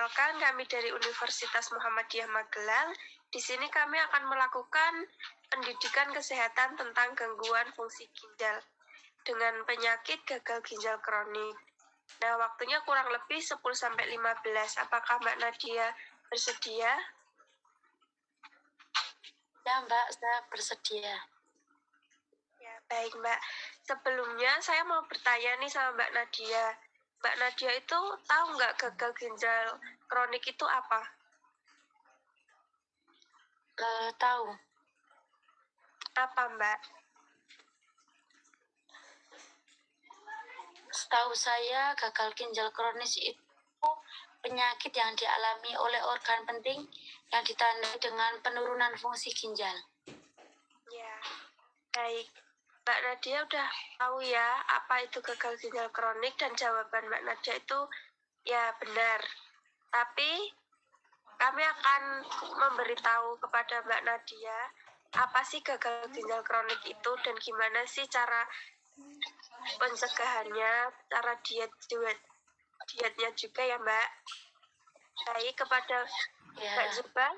Perkenalkan, kami dari Universitas Muhammadiyah Magelang. Di sini kami akan melakukan pendidikan kesehatan tentang gangguan fungsi ginjal dengan penyakit gagal ginjal kronik. Nah, waktunya kurang lebih 10-15. Apakah Mbak Nadia bersedia? Ya, Mbak, saya bersedia. Ya, baik, Mbak. Sebelumnya saya mau bertanya nih sama Mbak Nadia. Mbak Nadia itu tahu nggak gagal ginjal kronik itu apa? Tahu. Apa, Mbak? Setahu saya, gagal ginjal kronis itu penyakit yang dialami oleh organ penting yang ditandai dengan penurunan fungsi ginjal. Ya, baik. Mbak Nadia udah tahu ya apa itu gagal ginjal kronik, dan jawaban Mbak Nadia itu ya benar. Tapi kami akan memberitahu kepada Mbak Nadia apa sih gagal ginjal kronik itu dan gimana sih cara pencegahannya, cara dietnya juga ya Mbak. Baik, kepada Mbak Ya, Zuba,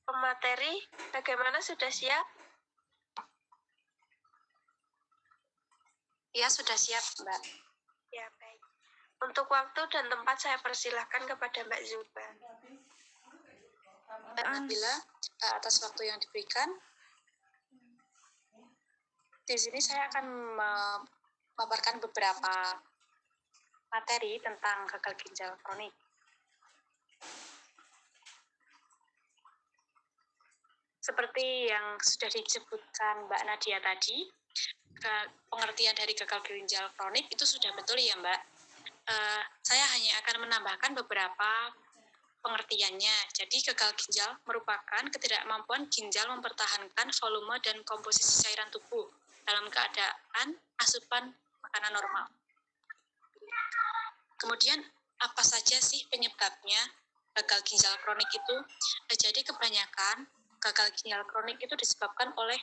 pemateri, bagaimana, sudah siap? ya sudah siap, Mbak. Ya, baik. Untuk waktu dan tempat saya persilahkan kepada Mbak Zuba. Mbak Nabila, atas waktu yang diberikan. Di sini saya akan memaparkan beberapa materi tentang gagal ginjal kronik. Seperti yang sudah disebutkan Mbak Nadia tadi, pengertian dari gagal ginjal kronik itu sudah betul ya Mbak. Saya hanya akan menambahkan beberapa pengertiannya. Jadi gagal ginjal merupakan ketidakmampuan ginjal mempertahankan volume dan komposisi cairan tubuh dalam keadaan asupan makanan normal. Kemudian apa saja sih penyebabnya gagal ginjal kronik itu? Jadi kebanyakan gagal ginjal kronik itu disebabkan oleh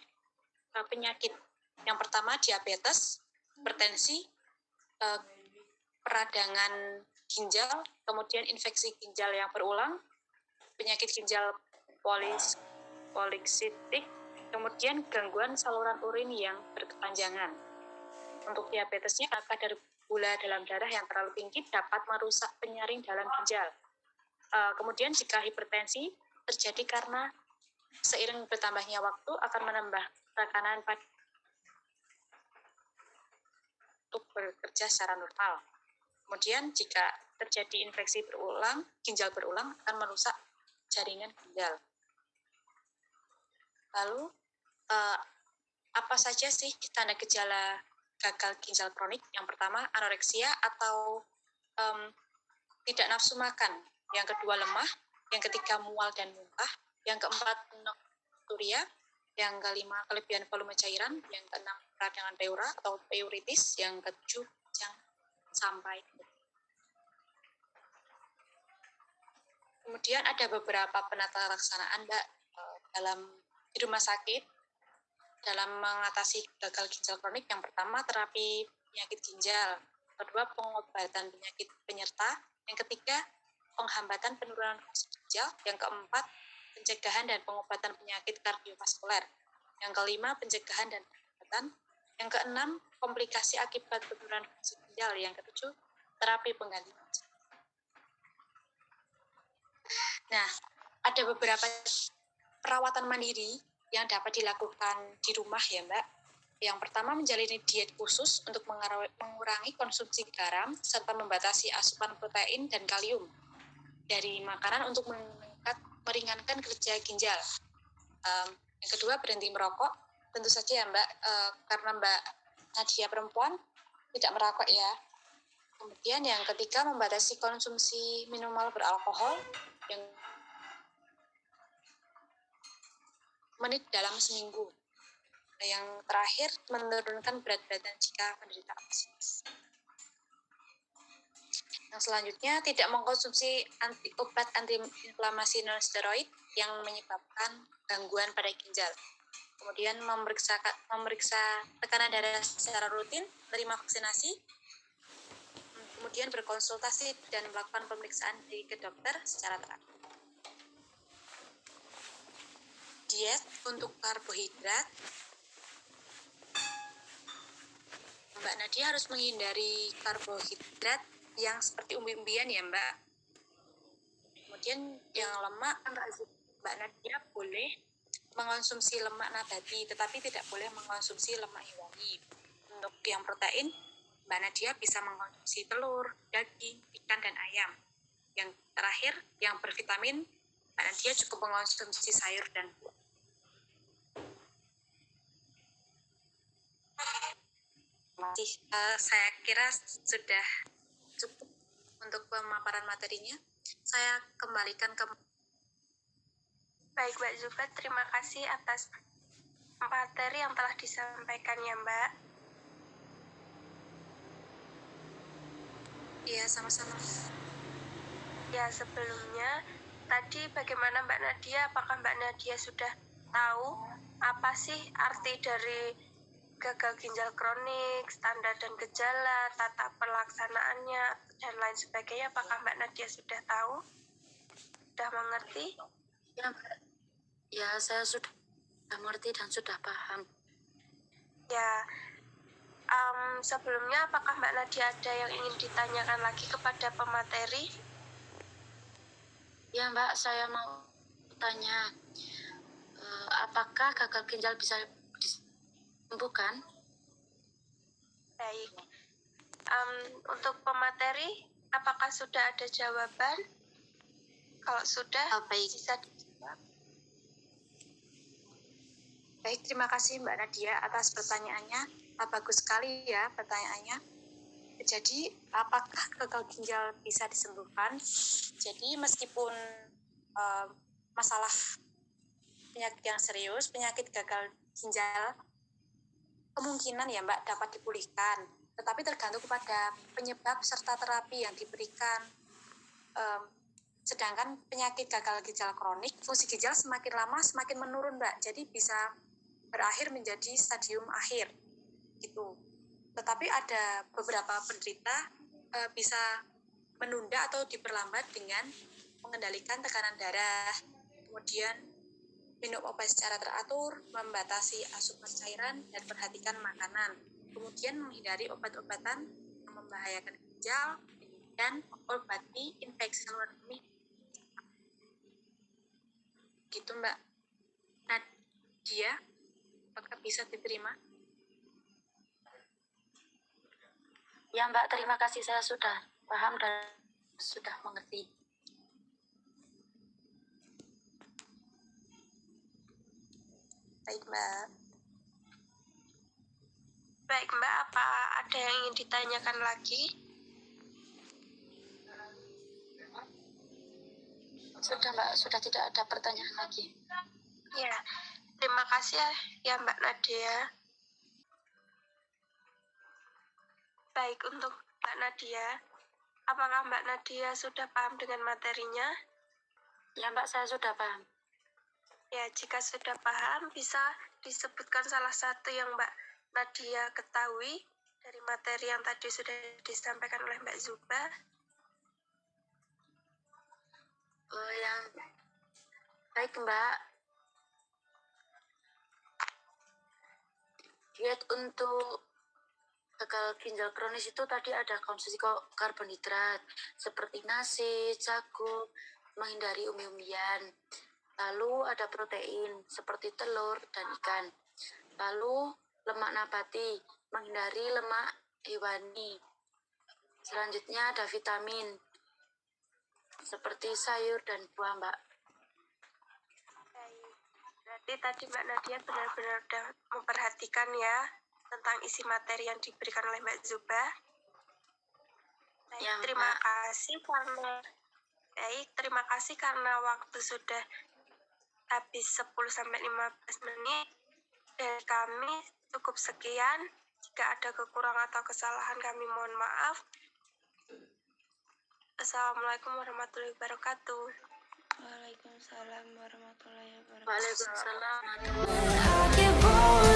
penyakit. Yang pertama diabetes, hipertensi, peradangan ginjal, kemudian infeksi ginjal yang berulang, penyakit ginjal polikistik, kemudian gangguan saluran urin yang berkepanjangan. Untuk diabetesnya, kadar gula dalam darah yang terlalu tinggi dapat merusak penyaring dalam ginjal. Kemudian jika hipertensi terjadi karena seiring bertambahnya waktu akan menambah tekanan untuk bekerja secara normal. Kemudian jika terjadi infeksi berulang, ginjal berulang akan merusak jaringan ginjal. Lalu apa saja sih tanda gejala gagal ginjal kronik? Yang pertama anoreksia atau tidak nafsu makan. Yang kedua lemah. Yang ketiga mual dan muntah. Yang keempat nokturia. Yang kelima kelebihan volume cairan. Yang keenam peradangan pleura atau pleuritis. Yang ketujuh sampai. Kemudian ada beberapa penata laksanaan Mbak di rumah sakit dalam mengatasi gagal ginjal kronik. Yang pertama terapi penyakit ginjal, kedua pengobatan penyakit penyerta, yang ketiga penghambatan penurunan fungsi ginjal, yang keempat pencegahan dan pengobatan penyakit kardiovaskuler, yang kelima pencegahan dan pengobatan, yang keenam komplikasi akibat penurunan fungsi ginjal, yang ketujuh terapi pengganti ginjal. Nah, ada beberapa perawatan mandiri yang dapat dilakukan di rumah ya Mbak. Yang pertama menjalani diet khusus untuk mengurangi konsumsi garam serta membatasi asupan protein dan kalium dari makanan untuk meringankan kerja ginjal. Yang kedua berhenti merokok, tentu saja ya Mbak, karena Mbak Nadia perempuan tidak merokok ya. Kemudian yang ketiga membatasi konsumsi minuman beralkohol yang menit dalam seminggu. Yang terakhir menurunkan berat badan jika menderita obesitas. Yang selanjutnya tidak mengkonsumsi obat antiinflamasi non-steroid yang menyebabkan gangguan pada ginjal. Kemudian memeriksa tekanan darah secara rutin, menerima vaksinasi. kemudian berkonsultasi dan melakukan pemeriksaan ke dokter secara teratur. Diet untuk karbohidrat, Mbak Nadia harus menghindari karbohidrat yang seperti umbi-umbian ya Mbak. Kemudian yang lemak, Mbak Nadia boleh mengonsumsi lemak nabati, tetapi tidak boleh mengonsumsi lemak hewani. Untuk yang protein, Mbak Nadia bisa mengonsumsi telur, daging, ikan, dan ayam. Yang terakhir, yang bervitamin, Mbak Nadia cukup mengonsumsi sayur dan buah. Saya kira sudah cukup untuk pemaparan materinya. Saya kembalikan ke... Baik Mbak Zuba, terima kasih atas materi yang telah disampaikan ya Mbak. Iya, sama-sama. Ya, sebelumnya tadi bagaimana Mbak Nadia? Apakah Mbak Nadia sudah tahu apa sih arti dari gagal ginjal kronik, standar dan gejala, tata pelaksanaannya, dan lain sebagainya? Apakah Mbak Nadia sudah tahu? Sudah mengerti? Ya, Mbak. Ya, saya sudah mengerti dan sudah paham. Ya, sebelumnya apakah Mbak Nadia ada yang ingin ditanyakan lagi kepada pemateri? Ya, Mbak, saya mau tanya, apakah gagal ginjal bisa disembuhkan? Baik. Untuk pemateri, apakah sudah ada jawaban? Kalau sudah, Baik. bisa dijawab. Baik, terima kasih Mbak Nadia atas pertanyaannya. Bagus sekali ya pertanyaannya. Jadi, apakah gagal ginjal bisa disembuhkan? Jadi, meskipun masalah penyakit yang serius, penyakit gagal ginjal, kemungkinan ya Mbak dapat dipulihkan. Tetapi tergantung kepada penyebab serta terapi yang diberikan. Sedangkan penyakit gagal ginjal kronik, fungsi ginjal semakin lama semakin menurun Mbak. Jadi bisa berakhir menjadi stadium akhir gitu. Tetapi ada beberapa penderita bisa menunda atau diperlambat dengan mengendalikan tekanan darah, kemudian minum obat secara teratur, membatasi asupan cairan, dan perhatikan makanan. Kemudian menghindari obat-obatan yang membahayakan ginjal dan obati infeksi saluran kemih. Gitu Mbak Nadia, apakah bisa diterima? Ya, Mbak, terima kasih, saya sudah paham dan sudah mengerti. Baik Mbak. Baik Mbak, apa ada yang ingin ditanyakan lagi? Sudah Mbak, sudah tidak ada pertanyaan lagi. Ya, terima kasih ya Mbak Nadia. Baik, untuk Mbak Nadia, apakah Mbak Nadia sudah paham dengan materinya? Ya Mbak, saya sudah paham. Ya, jika sudah paham, bisa disebutkan salah satu yang Mbak Nadia ketahui dari materi yang tadi sudah disampaikan oleh Mbak Zuba. Yang baik Mbak, diet untuk gagal ginjal kronis itu tadi ada konsumsi karbohidrat seperti nasi, jagung, menghindari umbi-umbian. Lalu ada protein seperti telur dan ikan. Lalu lemak nabati, menghindari lemak hewani. Selanjutnya ada vitamin seperti sayur dan buah Mbak. Baik, berarti tadi Mbak Nadia benar-benar sudah memperhatikan ya tentang isi materi yang diberikan oleh Mbak Zuba. Baik, Ya, terima Mbak. terima kasih karena waktu sudah habis 10-15 menit. Dari kami cukup sekian. Jika ada kekurangan atau kesalahan kami mohon maaf. Assalamualaikum warahmatullahi wabarakatuh. Waalaikumsalam warahmatullahi wabarakatuh. Waalaikumsalam warahmatullahi wabarakatuh.